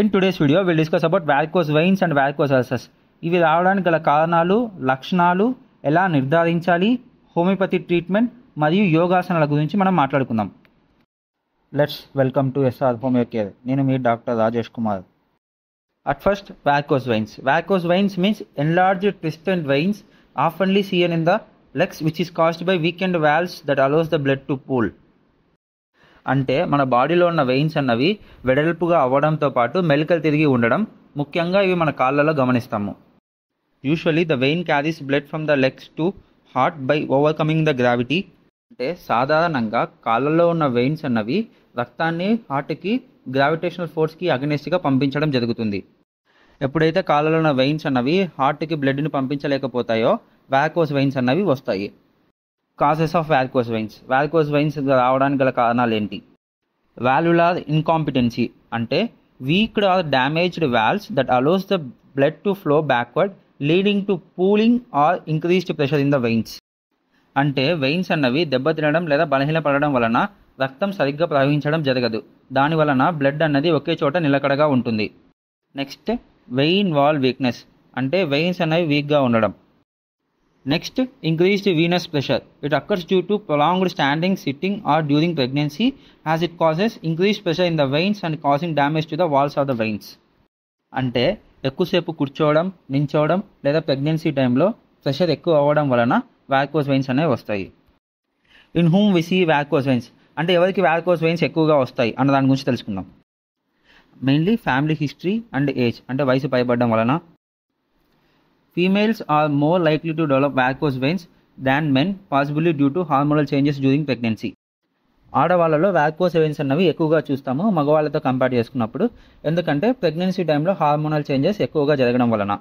In today's video, we'll discuss about varicose veins and varicose ulcers. ఇవి రావడానికి గల కారణాలు, లక్షణాలు, ఎలా నిర్ధారించాలి, హోమియోపతి ట్రీట్మెంట్ మరియు యోగాసనాల గురించి మనం మాట్లాడుకుందాం. Let's welcome to SR homeo care. నేను మీ doctor Rajesh Kumar. At first, varicose veins. Varicose veins means enlarged twisted veins oftenly seen in the legs, which is caused by weakened valves that allows the blood to pool. అంటే మన బాడీలో ఉన్న veins అన్నవి వెడల్పుగా అవ్వడంతో పాటు మెలికలు తిరిగి ఉండడం, ముఖ్యంగా ఇవి మన కాళ్ళలో గమనిస్తాము. Usually the vein carries blood from the legs to heart by overcoming the gravity. అంటే సాధారణంగా కాళ్ళలో ఉన్న వెయిన్స్ అన్నవి రక్తాన్ని హార్ట్కి గ్రావిటేషనల్ ఫోర్స్కి అగెనిస్ట్గా పంపించడం జరుగుతుంది. ఎప్పుడైతే కాళ్ళలో ఉన్న వెయిన్స్ అన్నవి హార్ట్కి బ్లడ్ని పంపించలేకపోతాయో వారికోస్ వెయిన్స్ అన్నవి వస్తాయి. Causes of varicose veins. Varicose veins రావడానికి గల కారణాలు ఏంటి? వాల్వులార్ ఇన్కాంపిటెన్సీ, అంటే weakened or damaged valves that allows the blood to flow backward leading to pooling or increased pressure in the veins. అంటే వెయిన్స్ అన్నవి దెబ్బతినడం లేదా బలహీనపడడం వలన రక్తం సరిగ్గా ప్రవహించడం జరగదు. దాని వలన బ్లడ్ అన్నది ఒకే చోట నిలకడగా ఉంటుంది. నెక్స్ట్, వెయిన్ వాల్ వీక్నెస్, అంటే వెయిన్స్ అనేవి వీక్గా ఉండడం. Next, increased venous pressure. It occurs due to prolonged standing, sitting or during pregnancy as it causes increased pressure in the veins and causing damage to the walls of the veins. అంటే ఎక్కువసేపు కూర్చోవడం, నించోవడం లేదా pregnancy టైంలో pressure ఎక్కువ అవ్వడం వలన varicose veins అనేవి వస్తాయి. In whom we see varicose veins, అంటే ఎవరికి వారికోస్ వెయిన్స్ ఎక్కువగా వస్తాయి అన్న దాని గురించి తెలుసుకుందాం. Mainly family history and age, అంటే వయసు పైబడడం వలన. Females are more likely to develop varicose veins than men, possibly due to hormonal changes during pregnancy. ఆడవాళ్ళలో వారికోస్ వెయిన్స్ అన్నవి ఎక్కువగా చూస్తాము మగవాళ్ళతో కంపేర్ చేసుకున్నప్పుడు, ఎందుకంటే ప్రెగ్నెన్సీ టైంలో హార్మోనల్ చేంజెస్ ఎక్కువగా జరగడం వలన.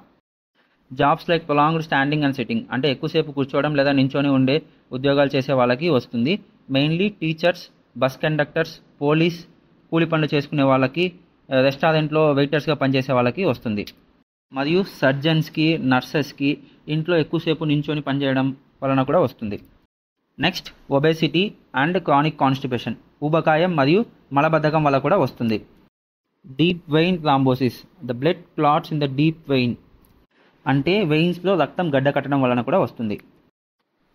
Jobs like prolonged standing and sitting, అంటే ఎక్కువసేపు కూర్చోవడం లేదా నించొని ఉండే ఉద్యోగాలు చేసే వాళ్ళకి వస్తుంది. Mainly teachers, bus conductors, police, కూలి పనులు చేసుకునే వాళ్ళకి, రెస్టారెంట్లో వెయిటర్స్గా పనిచేసే వాళ్ళకి వస్తుంది. మరియు సర్జన్స్కి, నర్సెస్కి ఇంట్లో ఎక్కువసేపు నించొని పనిచేయడం వలన కూడా వస్తుంది. Next, obesity and chronic constipation, ఊబకాయం మరియు మలబద్ధకం వల్ల కూడా వస్తుంది. Deep vein thrombosis, the blood clots in the deep vein, అంటే వెయిన్స్లో రక్తం గడ్డ కట్టడం వలన కూడా వస్తుంది.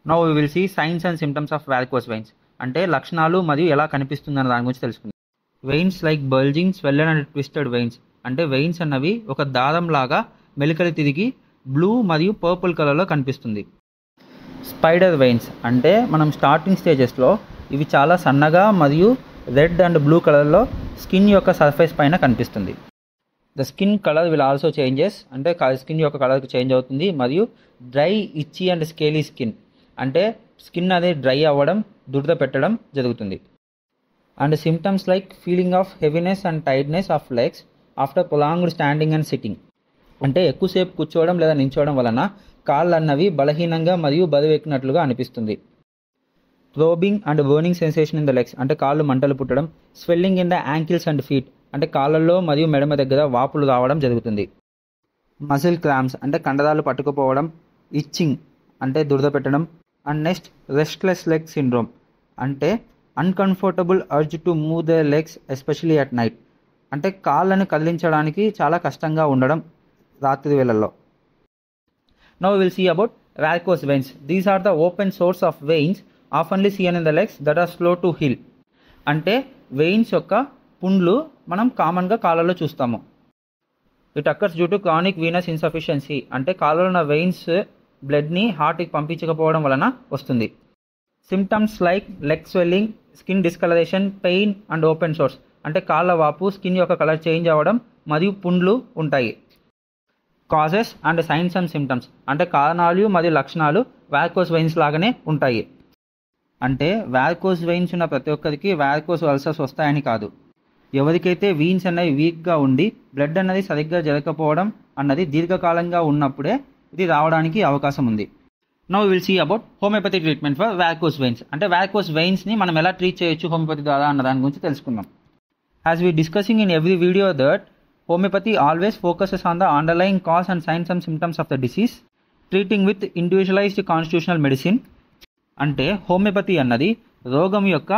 Now we will see signs and symptoms of varicose veins, అంటే లక్షణాలు మరియు ఎలా కనిపిస్తుందన్న దాని గురించి తెలుసుకుందాం. Veins like bulging, swollen and twisted veins, అంటే వెయిన్స్ అన్నవి ఒక దారం లాగా మెలికలు తిరిగి బ్లూ మరియు పర్పుల్ కలర్లో కనిపిస్తుంది. స్పైడర్ వెయిన్స్, అంటే మనం స్టార్టింగ్ స్టేజెస్లో ఇవి చాలా సన్నగా మరియు రెడ్ అండ్ బ్లూ కలర్లో స్కిన్ యొక్క సర్ఫేస్ పైన కనిపిస్తుంది. The skin colour will also changes, అంటే స్కిన్ యొక్క కలర్ చేంజ్ అవుతుంది. మరియు డ్రై, ఇచ్చీ అండ్ స్కేలీ స్కిన్, అంటే స్కిన్ అనేది డ్రై అవ్వడం, దురద పెట్టడం జరుగుతుంది. And symptoms like feeling of heaviness and tightness of legs after prolonged standing and sitting, అంటే ఎక్కువసేపు కూర్చోవడం లేదా నించోవడం వలన కాళ్ళు అన్నవి బలహీనంగా మరియు బరువెక్కినట్లుగా అనిపిస్తుంది. Probing and burning sensation in the legs, అంటే కాళ్ళు మంటలు పుట్టడం. Swelling in the ankles and feet, అంటే కాళ్ళల్లో మరియు మెడమ దగ్గర వాపులు రావడం జరుగుతుంది. మజిల్ క్రాంప్స్, అంటే కండరాలు పట్టుకుపోవడం. ఇచ్చింగ్, అంటే దురద పెట్టడం. And next, restless leg syndrome, అంటే uncomfortable urge to move the legs especially at night, అంటే కాళ్ళను కదిలించడానికి చాలా కష్టంగా ఉండడం రాత్రి వేళల్లో. Now will see about varicose veins. These are the open sores of veins ఆఫన్లీ seen in the legs that are slow to heal, అంటే వెయిన్స్ యొక్క పుండ్లు మనం కామన్గా కాళ్ళలో చూస్తాము. It occurs due to chronic venous insufficiency, అంటే కాళ్ళలో ఉన్న వెయిన్స్ బ్లడ్ని హార్ట్కి పంపించకపోవడం వలన వస్తుంది. Symptoms like leg swelling, skin discolouration, pain and open source, అంటే కాళ్ళ వాపు, స్కిన్ యొక్క కలర్ చేంజ్ అవ్వడం మరియు పుండ్లు ఉంటాయి. Causes and science and symptoms, అంటే కారణాలు మరియు లక్షణాలు వారికోస్ వెయిన్స్ లాగానే ఉంటాయి. అంటే వారికోస్ వెయిన్స్ ఉన్న ప్రతి ఒక్కరికి వారికోస్ అల్సర్స్ వస్తాయని కాదు. ఎవరికైతే వీన్స్ అనేవి వీక్గా ఉండి బ్లడ్ అన్నది సరిగ్గా జరగకపోవడం అన్నది దీర్ఘకాలంగా ఉన్నప్పుడే ఇది రావడానికి అవకాశం ఉంది. Now will see about homeopathy treatment for varicose veins, అంటే వారికోస్ వెయిన్స్ని మనం ఎలా ట్రీట్ చేయొచ్చు హోమియోపతి ద్వారా అన్న దాని గురించి తెలుసుకుందాం. As we discussing in every video that homeopathy always focuses on the underlying cause and signs and symptoms of the disease, treating with individualized constitutional medicine. అంటే హోమియోపతి అన్నది రోగం యొక్క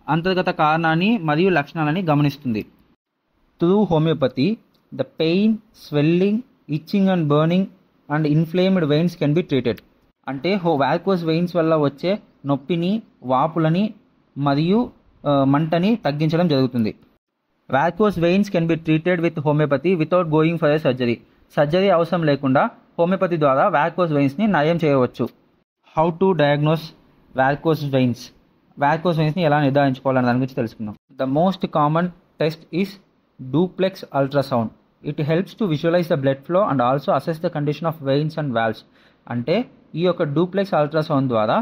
అంతర్గత కారణాన్ని మరియు లక్షణాలని గమనిస్తుంది. Through homeopathy, the pain, swelling, itching and burning and inflamed veins can be treated. అంటే వారికోస్ వెయిన్స్ వల్ల వచ్చే నొప్పిని, వాపులని మరియు మంటని తగ్గించడం జరుగుతుంది. Varicose veins can be treated with homeopathy without going for a surgery. Surgery అవసరం లేకుండా హోమియోపతి ద్వారా వారికోస్ వెయిన్స్ని నయం చేయవచ్చు. How to diagnose varicose veins. Varicose వెయిన్స్ని ఎలా నిర్ధారించుకోవాలనే దాని గురించి తెలుసుకుందాం. The most common test is duplex ultrasound. It helps to visualize the blood flow and also assess the condition of veins and valves. అంటే ఈ యొక్క డూప్లెక్స్ అల్ట్రాసౌండ్ ద్వారా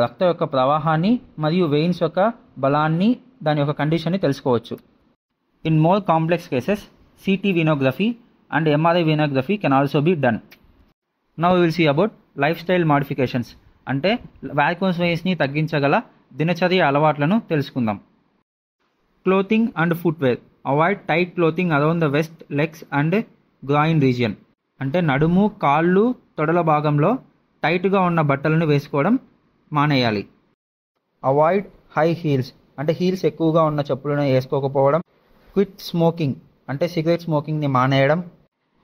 రక్త యొక్క ప్రవాహాన్ని మరియు వెయిన్స్ యొక్క బలాన్ని, దాని యొక్క కండిషన్ని తెలుసుకోవచ్చు. In more complex cases CT venography and MRI venography can also be done. Now we will see about lifestyle modifications. అంటే వారికోస్ వెయిన్స్ని తగ్గించగల దినచర్య అలవాట్లను తెలుసుకుందాం. Clothing and footwear. Avoid tight clothing around the waist legs and groin region. అంటే నడుము, కాళ్ళు, తొడల భాగంలో టైట్గా ఉన్న బట్టలను వేసుకోవడం మానేయాలి. Avoid high heels. అంటే హీల్స్ ఎక్కువగా ఉన్న చెప్పులను వేసుకోకపోవడం. Quit smoking. అంటే సిగరెట్ స్మోకింగ్ని మానేయడం.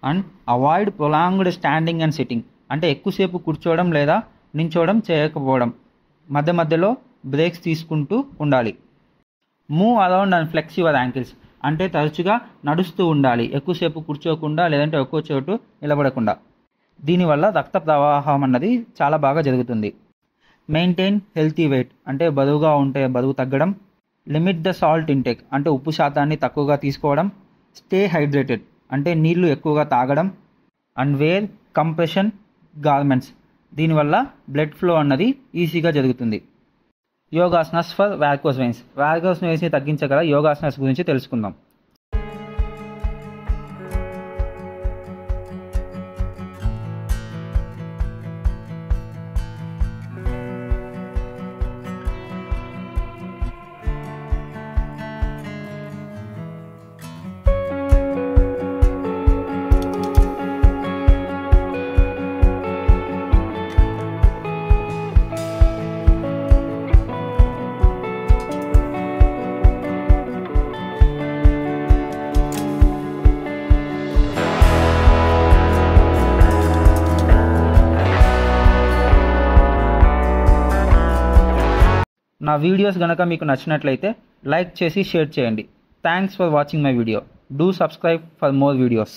And avoid prolonged standing and sitting. అంటే ఎక్కువసేపు కూర్చోవడం లేదా నించోవడం చేయకపోవడం. మధ్య మధ్యలో బ్రేక్స్ తీసుకుంటూ ఉండాలి. Move around and flex your ankles. అంటే తరచుగా నడుస్తూ ఉండాలి, ఎక్కువసేపు కూర్చోకుండా లేదంటే ఎక్కువ చోటు నిలబడకుండా. దీనివల్ల రక్త ప్రవాహం అన్నది చాలా బాగా జరుగుతుంది. Maintain healthy weight. అంటే బరువుగా ఉంటే బరువు తగ్గడం. Limit the salt intake. అంటే ఉప్పు శాతాన్ని తక్కువగా తీసుకోవడం. Stay hydrated. అంటే నీళ్లు ఎక్కువగా తాగడం. And wear compression garments. దీనివల్ల బ్లడ్ ఫ్లో అన్నది ఈజీగా జరుగుతుంది. యోగాసనాస్ ఫర్ వారికోస్ వెయిన్స్. వారికోస్ వెయిన్స్ని తగ్గించగల యోగాసనాస్ గురించి తెలుసుకుందాం. నా వీడియోస్ కనుక మీకు నచ్చినట్లయితే లైక్ చేసి షేర్ చేయండి. Thanks for watching my video. Do subscribe for more videos.